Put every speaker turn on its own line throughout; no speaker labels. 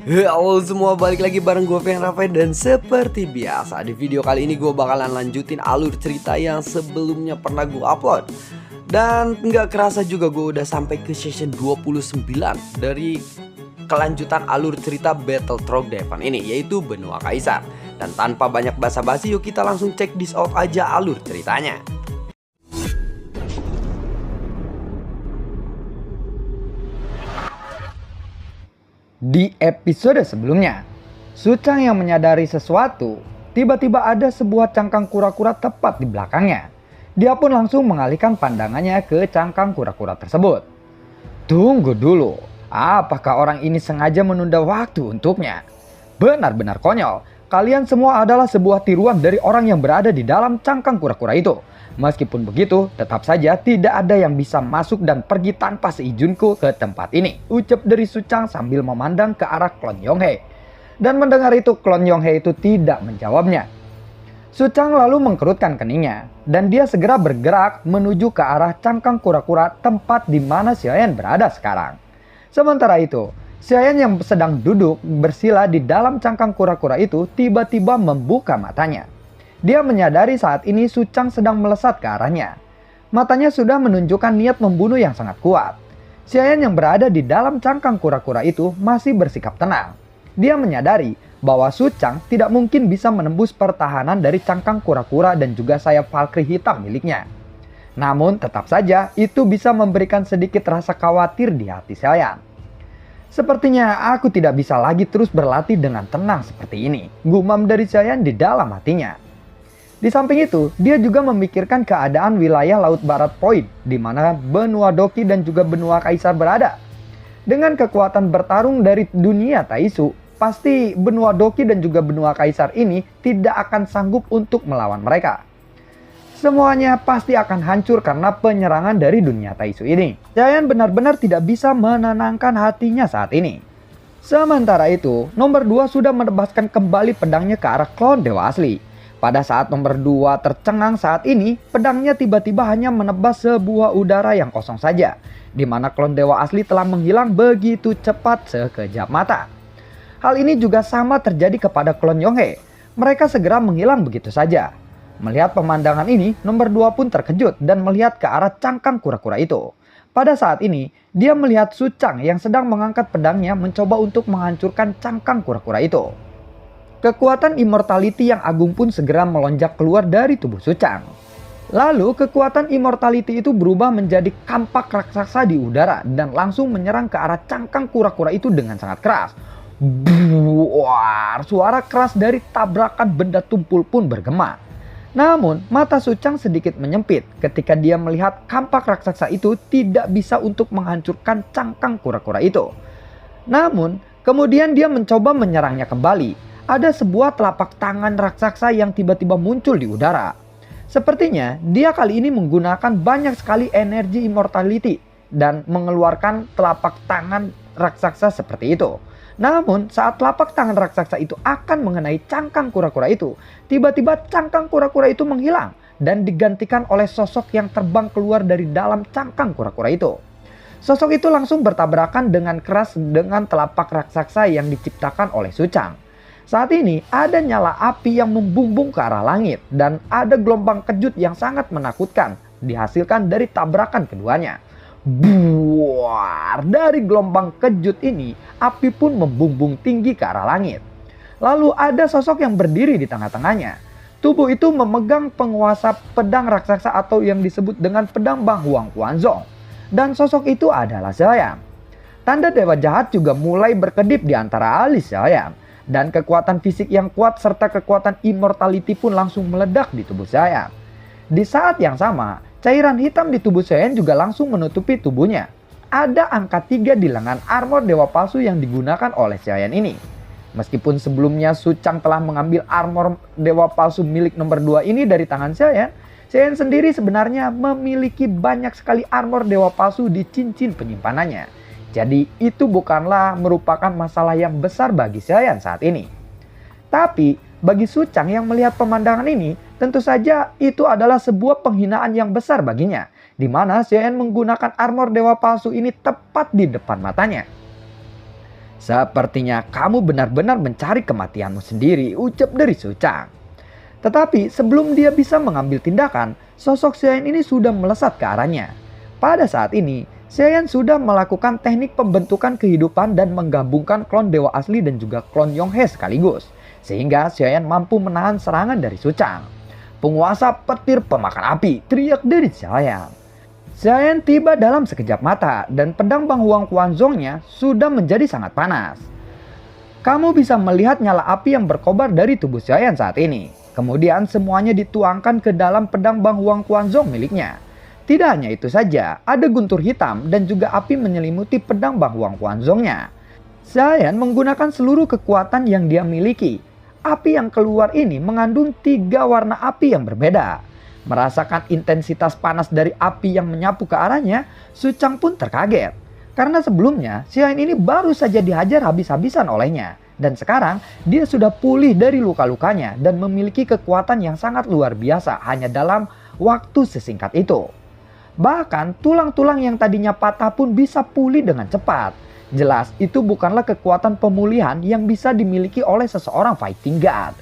Halo semua, balik lagi bareng gue Fian Rafael. Dan seperti biasa di video kali ini gue bakalan lanjutin alur cerita yang sebelumnya pernah gue upload. Dan nggak kerasa juga gue udah sampai ke session 29 dari kelanjutan alur cerita Battle Trog Devon ini, yaitu Benua Kaisar. Dan tanpa banyak basa-basi, yuk kita langsung check this out aja alur ceritanya.
Di episode sebelumnya, Suchang yang menyadari sesuatu, tiba-tiba ada sebuah cangkang kura-kura tepat di belakangnya. Dia pun langsung mengalihkan pandangannya ke cangkang kura-kura tersebut. Tunggu dulu, apakah orang ini sengaja menunda waktu untuknya? Benar-benar konyol, kalian semua adalah sebuah tiruan dari orang yang berada di dalam cangkang kura-kura itu. Meskipun begitu, tetap saja tidak ada yang bisa masuk dan pergi tanpa seizinku ke tempat ini, ucap dari Suchang sambil memandang ke arah Klon Yonghe. Dan mendengar itu, Klon Yonghe itu tidak menjawabnya. Suchang lalu mengkerutkan keningnya, dan dia segera bergerak menuju ke arah cangkang kura-kura tempat di mana Xiaoyan berada sekarang. Sementara itu, Xiaoyan yang sedang duduk bersila di dalam cangkang kura-kura itu tiba-tiba membuka matanya. Dia menyadari saat ini Suchang sedang melesat ke arahnya. Matanya sudah menunjukkan niat membunuh yang sangat kuat. Xiaoyan yang berada di dalam cangkang kura-kura itu masih bersikap tenang. Dia menyadari bahwa Suchang tidak mungkin bisa menembus pertahanan dari cangkang kura-kura dan juga sayap Valkyrie hitam miliknya. Namun tetap saja itu bisa memberikan sedikit rasa khawatir di hati Xiaoyan. Sepertinya aku tidak bisa lagi terus berlatih dengan tenang seperti ini, gumam dari Xiaoyan di dalam hatinya. Di samping itu, dia juga memikirkan keadaan wilayah Laut Barat Point, di mana benua Doki dan juga benua Kaisar berada. Dengan kekuatan bertarung dari dunia Taisu, pasti benua Doki dan juga benua Kaisar ini tidak akan sanggup untuk melawan mereka. Semuanya pasti akan hancur karena penyerangan dari dunia Taisu ini. Xiaoyan benar-benar tidak bisa menenangkan hatinya saat ini. Sementara itu, nomor 2 sudah menebaskan kembali pedangnya ke arah klon Dewa Asli. Pada saat nomor 2 tercengang saat ini, pedangnya tiba-tiba hanya menebas sebuah udara yang kosong saja, di mana klon Dewa Asli telah menghilang begitu cepat sekejap mata. Hal ini juga sama terjadi kepada klon Yonghe. Mereka segera menghilang begitu saja. Melihat pemandangan ini, nomor 2 pun terkejut dan melihat ke arah cangkang kura-kura itu. Pada saat ini, dia melihat Suchang yang sedang mengangkat pedangnya mencoba untuk menghancurkan cangkang kura-kura itu. Kekuatan immortality yang agung pun segera melonjak keluar dari tubuh Suchang. Lalu kekuatan immortality itu berubah menjadi kampak raksasa di udara dan langsung menyerang ke arah cangkang kura-kura itu dengan sangat keras. Buar, suara keras dari tabrakan benda tumpul pun bergema. Namun mata Suchang sedikit menyempit ketika dia melihat kampak raksasa itu tidak bisa untuk menghancurkan cangkang kura-kura itu. Namun kemudian dia mencoba menyerangnya kembali. Ada sebuah telapak tangan raksasa yang tiba-tiba muncul di udara. Sepertinya dia kali ini menggunakan banyak sekali energi immortality dan mengeluarkan telapak tangan raksasa seperti itu. Namun saat telapak tangan raksasa itu akan mengenai cangkang kura-kura itu, tiba-tiba cangkang kura-kura itu menghilang dan digantikan oleh sosok yang terbang keluar dari dalam cangkang kura-kura itu. Sosok itu langsung bertabrakan dengan keras dengan telapak raksasa yang diciptakan oleh Suchang. Saat ini ada nyala api yang membumbung ke arah langit dan ada gelombang kejut yang sangat menakutkan dihasilkan dari tabrakan keduanya. Buar, dari gelombang kejut ini api pun membumbung tinggi ke arah langit. Lalu ada sosok yang berdiri di tengah-tengahnya. Tubuh itu memegang penguasa pedang raksasa atau yang disebut dengan pedang Bang Huang Quanzong. Dan sosok itu adalah Xiaoyan. Tanda dewa jahat juga mulai berkedip di antara alis Xiaoyan. Dan kekuatan fisik yang kuat serta kekuatan immortality pun langsung meledak di tubuh Xiaoyan. Di saat yang sama, cairan hitam di tubuh Xiaoyan juga langsung menutupi tubuhnya. Ada angka 3 di lengan armor dewa palsu yang digunakan oleh Xiaoyan ini. Meskipun sebelumnya Suchang telah mengambil armor dewa palsu milik nomor 2 ini dari tangan Xiaoyan, Xiaoyan sendiri sebenarnya memiliki banyak sekali armor dewa palsu di cincin penyimpanannya. Jadi itu bukanlah merupakan masalah yang besar bagi Xiaoyan saat ini. Tapi bagi Suchang yang melihat pemandangan ini, tentu saja itu adalah sebuah penghinaan yang besar baginya. Di mana Xiaoyan menggunakan armor dewa palsu ini tepat di depan matanya. Sepertinya kamu benar-benar mencari kematianmu sendiri, ucap dari Suchang. Tetapi sebelum dia bisa mengambil tindakan, sosok Xiaoyan ini sudah melesat ke arahnya. Pada saat ini, Xiaoyan sudah melakukan teknik pembentukan kehidupan dan menggabungkan klon dewa asli dan juga klon Yonghe sekaligus. Sehingga Xiaoyan mampu menahan serangan dari Suchang. Penguasa petir pemakan api, teriak dari Xiaoyan. Xiaoyan tiba dalam sekejap mata dan pedang Bang Huang Quanzong-nya sudah menjadi sangat panas. Kamu bisa melihat nyala api yang berkobar dari tubuh Xiaoyan saat ini. Kemudian semuanya dituangkan ke dalam pedang Bang Huang Quanzong miliknya. Tidak hanya itu saja, ada guntur hitam dan juga api menyelimuti pedang Bang Huang Quanzong-nya. Xiaoyan menggunakan seluruh kekuatan yang dia miliki. Api yang keluar ini mengandung 3 warna api yang berbeda. Merasakan intensitas panas dari api yang menyapu ke arahnya, Suchang pun terkaget. Karena sebelumnya, Xiaoyan ini baru saja dihajar habis-habisan olehnya. Dan sekarang, dia sudah pulih dari luka-lukanya dan memiliki kekuatan yang sangat luar biasa hanya dalam waktu sesingkat itu. Bahkan, tulang-tulang yang tadinya patah pun bisa pulih dengan cepat. Jelas, itu bukanlah kekuatan pemulihan yang bisa dimiliki oleh seseorang fighting god.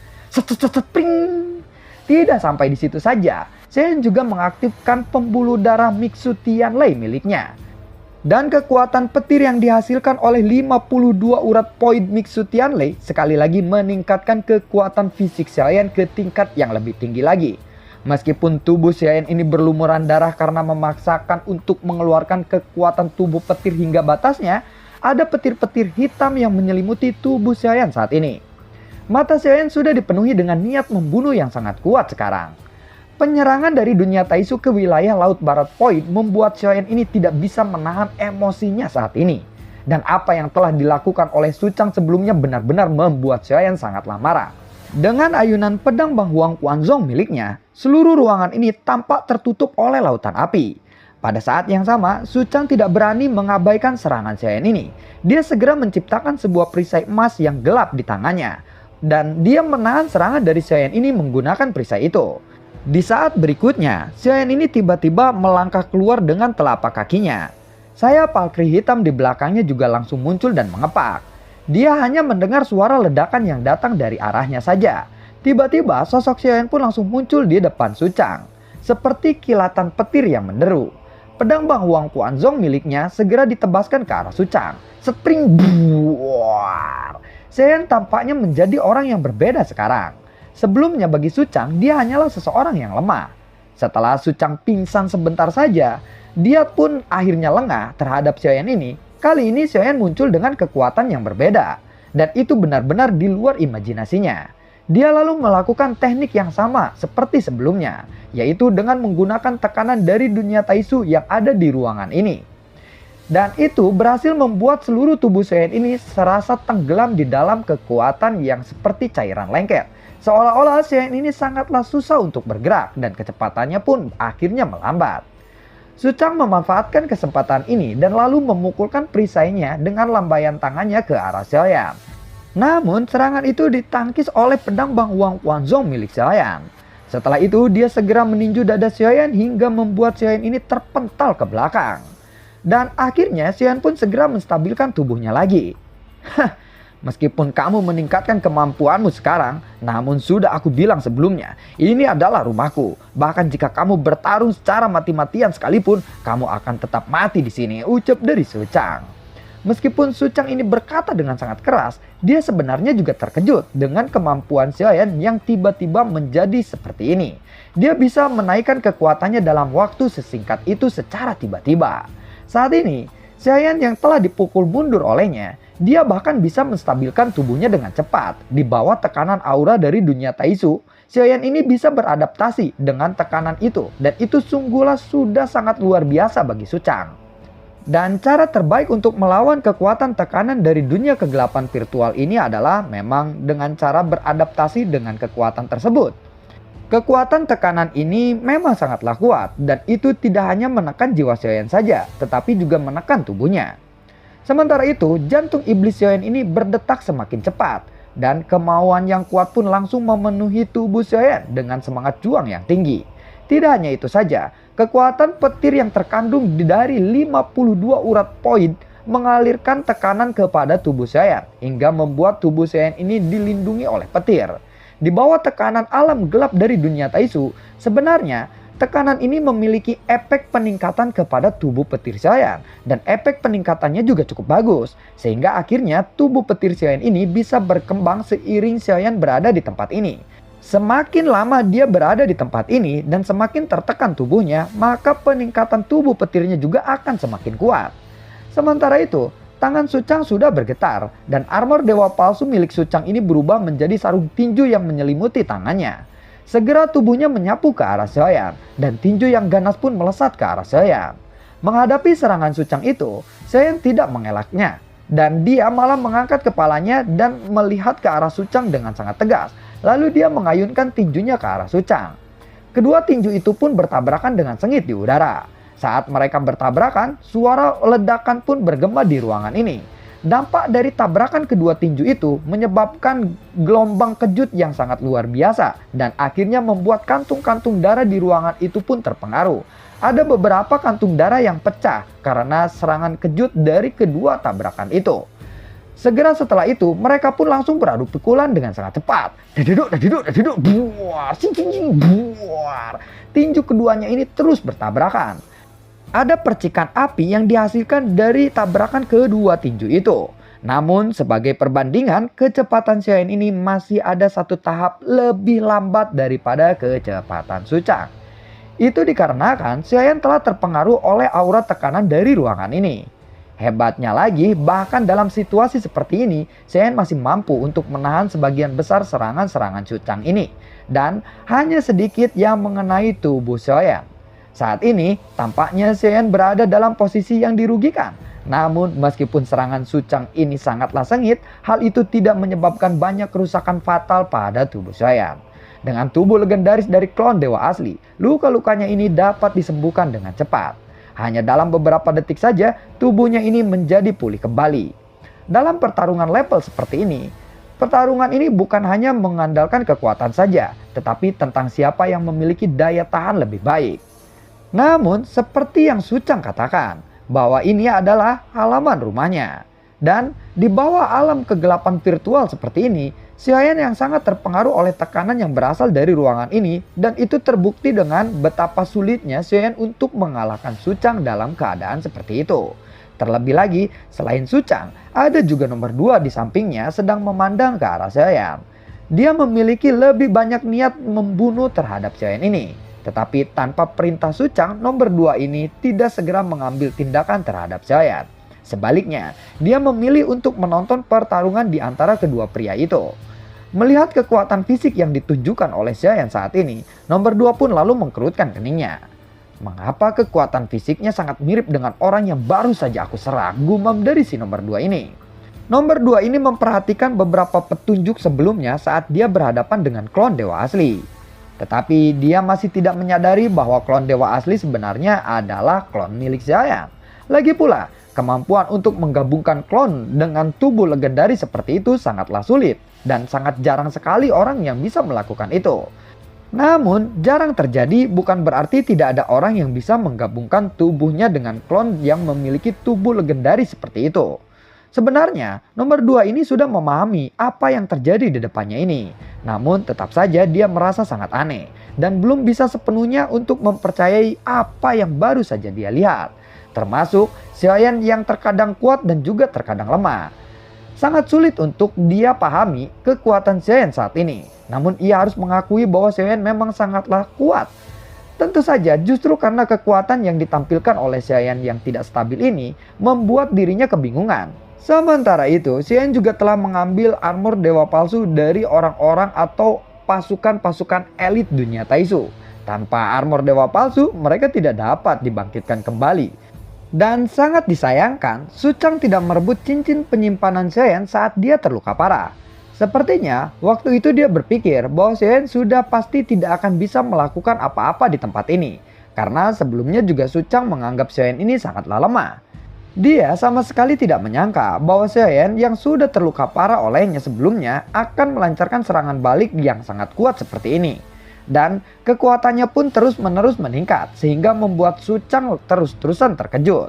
Pring! Tidak sampai di situ saja, Xiaoyan juga mengaktifkan pembuluh darah Mixu Tianlei miliknya. Dan kekuatan petir yang dihasilkan oleh 52 urat poin Mixu Tianlei sekali lagi meningkatkan kekuatan fisik Xiaoyan ke tingkat yang lebih tinggi lagi. Meskipun tubuh Xiaoyan ini berlumuran darah karena memaksakan untuk mengeluarkan kekuatan tubuh petir hingga batasnya, ada petir-petir hitam yang menyelimuti tubuh Xiaoyan saat ini. Mata Xiaoyan sudah dipenuhi dengan niat membunuh yang sangat kuat sekarang. Penyerangan dari dunia Taisu ke wilayah Laut Barat Point membuat Xiaoyan ini tidak bisa menahan emosinya saat ini. Dan apa yang telah dilakukan oleh Suchang sebelumnya benar-benar membuat Xiaoyan sangatlah marah. Dengan ayunan pedang Bang Huang Quanzong miliknya, seluruh ruangan ini tampak tertutup oleh lautan api. Pada saat yang sama, Suchang tidak berani mengabaikan serangan Xiaoyan ini. Dia segera menciptakan sebuah perisai emas yang gelap di tangannya. Dan dia menahan serangan dari Xiaoyan ini menggunakan perisai itu. Di saat berikutnya, Xiaoyan ini tiba-tiba melangkah keluar dengan telapak kakinya. Sayap palkri hitam di belakangnya juga langsung muncul dan mengepak. Dia hanya mendengar suara ledakan yang datang dari arahnya saja. Tiba-tiba sosok Xiaoyan pun langsung muncul di depan Suchang. Seperti kilatan petir yang menderu. Pedang Bang Huang Quanzong miliknya segera ditebaskan ke arah Suchang. Spring buar. Xiaoyan tampaknya menjadi orang yang berbeda sekarang. Sebelumnya bagi Suchang, dia hanyalah seseorang yang lemah. Setelah Suchang pingsan sebentar saja, dia pun akhirnya lengah terhadap Xiaoyan ini. Kali ini Xiaoyan muncul dengan kekuatan yang berbeda. Dan itu benar-benar di luar imajinasinya. Dia lalu melakukan teknik yang sama seperti sebelumnya, yaitu dengan menggunakan tekanan dari dunia Taisu yang ada di ruangan ini. Dan itu berhasil membuat seluruh tubuh Xiaoyan ini serasa tenggelam di dalam kekuatan yang seperti cairan lengket. Seolah-olah Xiaoyan ini sangatlah susah untuk bergerak dan kecepatannya pun akhirnya melambat. Suchang memanfaatkan kesempatan ini dan lalu memukulkan perisainya dengan lambaian tangannya ke arah Xiaoyan. Namun serangan itu ditangkis oleh pedang Bang Huang Quanzong milik Xiaoyan. Setelah itu dia segera meninju dada Xiaoyan hingga membuat Xiaoyan ini terpental ke belakang. Dan akhirnya Xiaoyan pun segera menstabilkan tubuhnya lagi. Meskipun kamu meningkatkan kemampuanmu sekarang, namun sudah aku bilang sebelumnya, ini adalah rumahku. Bahkan jika kamu bertarung secara mati-matian sekalipun, kamu akan tetap mati di sini, ucap dari Suchang. Meskipun Suchang ini berkata dengan sangat keras, dia sebenarnya juga terkejut dengan kemampuan Xiaoyan yang tiba-tiba menjadi seperti ini. Dia bisa menaikkan kekuatannya dalam waktu sesingkat itu secara tiba-tiba. Saat ini, Xiaoyan yang telah dipukul mundur olehnya, dia bahkan bisa menstabilkan tubuhnya dengan cepat. Di bawah tekanan aura dari dunia Taisu, Xiaoyan ini bisa beradaptasi dengan tekanan itu. Dan itu sungguhlah sudah sangat luar biasa bagi Suchang. Dan cara terbaik untuk melawan kekuatan tekanan dari dunia kegelapan virtual ini adalah memang dengan cara beradaptasi dengan kekuatan tersebut. Kekuatan tekanan ini memang sangatlah kuat dan itu tidak hanya menekan jiwa Xiaoyan saja, tetapi juga menekan tubuhnya. Sementara itu, jantung iblis Xiaoyan ini berdetak semakin cepat dan kemauan yang kuat pun langsung memenuhi tubuh Xiaoyan dengan semangat juang yang tinggi. Tidak hanya itu saja, kekuatan petir yang terkandung dari 52 urat poin mengalirkan tekanan kepada tubuh Saiyan hingga membuat tubuh Saiyan ini dilindungi oleh petir. Di bawah tekanan alam gelap dari dunia Taisu, sebenarnya tekanan ini memiliki efek peningkatan kepada tubuh petir Saiyan, dan efek peningkatannya juga cukup bagus, sehingga akhirnya tubuh petir Saiyan ini bisa berkembang seiring Saiyan berada di tempat ini. Semakin lama dia berada di tempat ini dan semakin tertekan tubuhnya, maka peningkatan tubuh petirnya juga akan semakin kuat. Sementara itu, tangan Suchang sudah bergetar dan armor dewa palsu milik Suchang ini berubah menjadi sarung tinju yang menyelimuti tangannya. Segera tubuhnya menyapu ke arah Saiyan dan tinju yang ganas pun melesat ke arah Saiyan. Menghadapi serangan Suchang itu, Saiyan tidak mengelaknya dan dia malah mengangkat kepalanya dan melihat ke arah Suchang dengan sangat tegas. Lalu dia mengayunkan tinjunya ke arah Suchang. Kedua tinju itu pun bertabrakan dengan sengit di udara. Saat mereka bertabrakan, suara ledakan pun bergema di ruangan ini. Dampak dari tabrakan kedua tinju itu menyebabkan gelombang kejut yang sangat luar biasa dan akhirnya membuat kantung-kantung darah di ruangan itu pun terpengaruh. Ada beberapa kantung darah yang pecah karena serangan kejut dari kedua tabrakan itu. Segera setelah itu, mereka pun langsung beradu pukulan dengan sangat cepat. Dadiduk, buar, buar. Tinju keduanya ini terus bertabrakan. Ada percikan api yang dihasilkan dari tabrakan kedua tinju itu. Namun sebagai perbandingan, kecepatan Saiyan ini masih ada satu tahap lebih lambat daripada kecepatan Suchang. Itu dikarenakan Saiyan telah terpengaruh oleh aura tekanan dari ruangan ini. Hebatnya lagi, bahkan dalam situasi seperti ini, Saiyan masih mampu untuk menahan sebagian besar serangan-serangan Suchang ini. Dan hanya sedikit yang mengenai tubuh Saiyan. Saat ini, tampaknya Saiyan berada dalam posisi yang dirugikan. Namun, meskipun serangan Suchang ini sangatlah sengit, hal itu tidak menyebabkan banyak kerusakan fatal pada tubuh Saiyan. Dengan tubuh legendaris dari klon dewa asli, luka-lukanya ini dapat disembuhkan dengan cepat. Hanya dalam beberapa detik saja, tubuhnya ini menjadi pulih kembali. Dalam pertarungan level seperti ini, pertarungan ini bukan hanya mengandalkan kekuatan saja, tetapi tentang siapa yang memiliki daya tahan lebih baik. Namun, seperti yang Suchang katakan, bahwa ini adalah halaman rumahnya. Dan di bawah alam kegelapan virtual seperti ini, Saiyan yang sangat terpengaruh oleh tekanan yang berasal dari ruangan ini, dan itu terbukti dengan betapa sulitnya Saiyan untuk mengalahkan Suchang dalam keadaan seperti itu. Terlebih lagi, selain Suchang, ada juga nomor 2 di sampingnya sedang memandang ke arah Saiyan. Dia memiliki lebih banyak niat membunuh terhadap Saiyan ini. Tetapi tanpa perintah Suchang, nomor 2 ini tidak segera mengambil tindakan terhadap Saiyan. Sebaliknya, dia memilih untuk menonton pertarungan di antara kedua pria itu. Melihat kekuatan fisik yang ditunjukkan oleh Saiyan saat ini, nomor 2 pun lalu mengkerutkan keningnya. Mengapa kekuatan fisiknya sangat mirip dengan orang yang baru saja aku serang, gumam dari si nomor 2 ini. Nomor 2 ini memperhatikan beberapa petunjuk sebelumnya saat dia berhadapan dengan klon dewa asli. Tetapi dia masih tidak menyadari bahwa klon dewa asli sebenarnya adalah klon milik Saiyan. Lagi pula, kemampuan untuk menggabungkan klon dengan tubuh legendaris seperti itu sangatlah sulit. Dan sangat jarang sekali orang yang bisa melakukan itu. Namun, jarang terjadi bukan berarti tidak ada orang yang bisa menggabungkan tubuhnya dengan klon yang memiliki tubuh legendaris seperti itu. Sebenarnya, nomor 2 ini sudah memahami apa yang terjadi di depannya ini. Namun, tetap saja dia merasa sangat aneh. Dan belum bisa sepenuhnya untuk mempercayai apa yang baru saja dia lihat. Termasuk Saiyan yang terkadang kuat dan juga terkadang lemah. Sangat sulit untuk dia pahami kekuatan Saiyan saat ini. Namun ia harus mengakui bahwa Saiyan memang sangatlah kuat. Tentu saja justru karena kekuatan yang ditampilkan oleh Saiyan yang tidak stabil ini membuat dirinya kebingungan. Sementara itu, Saiyan juga telah mengambil armor dewa palsu dari orang-orang atau pasukan-pasukan elit dunia Taisu. Tanpa armor dewa palsu, mereka tidak dapat dibangkitkan kembali. Dan sangat disayangkan, Suchang tidak merebut cincin penyimpanan Saiyan saat dia terluka parah. Sepertinya, waktu itu dia berpikir bahwa Saiyan sudah pasti tidak akan bisa melakukan apa-apa di tempat ini. Karena sebelumnya juga Suchang menganggap Saiyan ini sangatlah lemah. Dia sama sekali tidak menyangka bahwa Saiyan yang sudah terluka parah olehnya sebelumnya akan melancarkan serangan balik yang sangat kuat seperti ini. Dan kekuatannya pun terus-menerus meningkat sehingga membuat Suchang terus-terusan terkejut.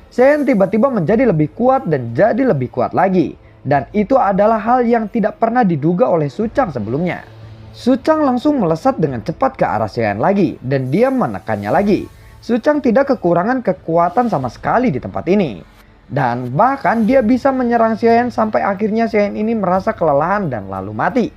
Saiyan tiba-tiba menjadi lebih kuat dan jadi lebih kuat lagi. Dan itu adalah hal yang tidak pernah diduga oleh Suchang sebelumnya. Suchang langsung melesat dengan cepat ke arah Saiyan lagi dan dia menekannya lagi. Suchang tidak kekurangan kekuatan sama sekali di tempat ini. Dan bahkan dia bisa menyerang Saiyan sampai akhirnya Saiyan ini merasa kelelahan dan lalu mati.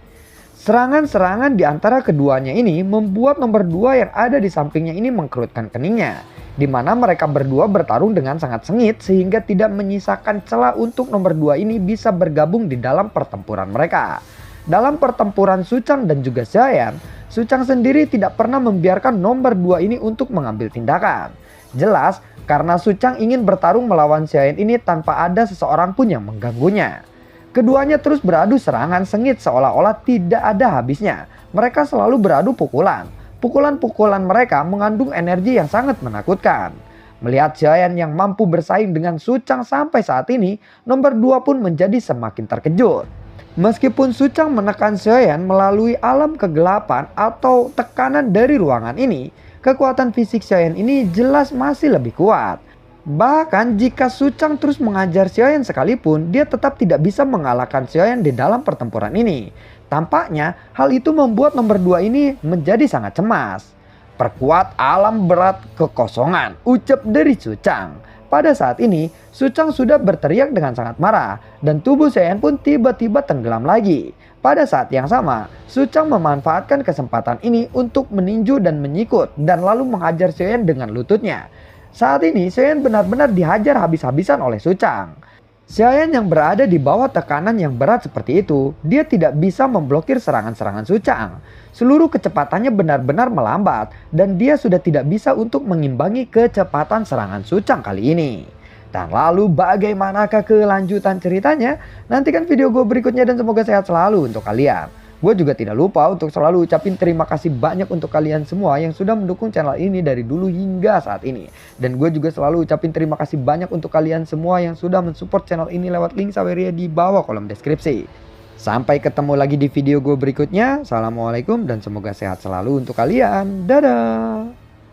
Serangan-serangan di antara keduanya ini membuat nomor 2 yang ada di sampingnya ini mengkerutkan keningnya. Di mana mereka berdua bertarung dengan sangat sengit sehingga tidak menyisakan celah untuk nomor 2 ini bisa bergabung di dalam pertempuran mereka. Dalam pertempuran Suchang dan juga Saiyan, Suchang sendiri tidak pernah membiarkan nomor 2 ini untuk mengambil tindakan. Jelas karena Suchang ingin bertarung melawan Saiyan ini tanpa ada seseorang pun yang mengganggunya. Keduanya terus beradu serangan sengit seolah-olah tidak ada habisnya. Mereka selalu beradu pukulan. Pukulan-pukulan mereka mengandung energi yang sangat menakutkan. Melihat Saiyan yang mampu bersaing dengan Suchang sampai saat ini, nomor 2 pun menjadi semakin terkejut. Meskipun Suchang menekan Saiyan melalui alam kegelapan atau tekanan dari ruangan ini, kekuatan fisik Saiyan ini jelas masih lebih kuat. Bahkan jika Suchang terus mengajar Saiyan sekalipun, dia tetap tidak bisa mengalahkan Saiyan di dalam pertempuran ini. Tampaknya hal itu membuat nomor 2 ini menjadi sangat cemas. Perkuat alam berat kekosongan, ucap dari Suchang. Pada saat ini, Suchang sudah berteriak dengan sangat marah dan tubuh Saiyan pun tiba-tiba tenggelam lagi. Pada saat yang sama, Suchang memanfaatkan kesempatan ini untuk meninju dan menyikut dan lalu menghajar Saiyan dengan lututnya. Saat ini Saiyan benar-benar dihajar habis-habisan oleh Suchang. Saiyan yang berada di bawah tekanan yang berat seperti itu, dia tidak bisa memblokir serangan-serangan Suchang. Seluruh kecepatannya benar-benar melambat dan dia sudah tidak bisa untuk mengimbangi kecepatan serangan Suchang kali ini. Dan lalu bagaimanakah kelanjutan ceritanya? Nantikan video gue berikutnya dan semoga sehat selalu untuk kalian. Gue juga tidak lupa untuk selalu ucapin terima kasih banyak untuk kalian semua yang sudah mendukung channel ini dari dulu hingga saat ini. Dan gue juga selalu ucapin terima kasih banyak untuk kalian semua yang sudah mensupport channel ini lewat link Saweria di bawah kolom deskripsi. Sampai ketemu lagi di video gue berikutnya. Assalamualaikum dan semoga sehat selalu untuk kalian. Dadah!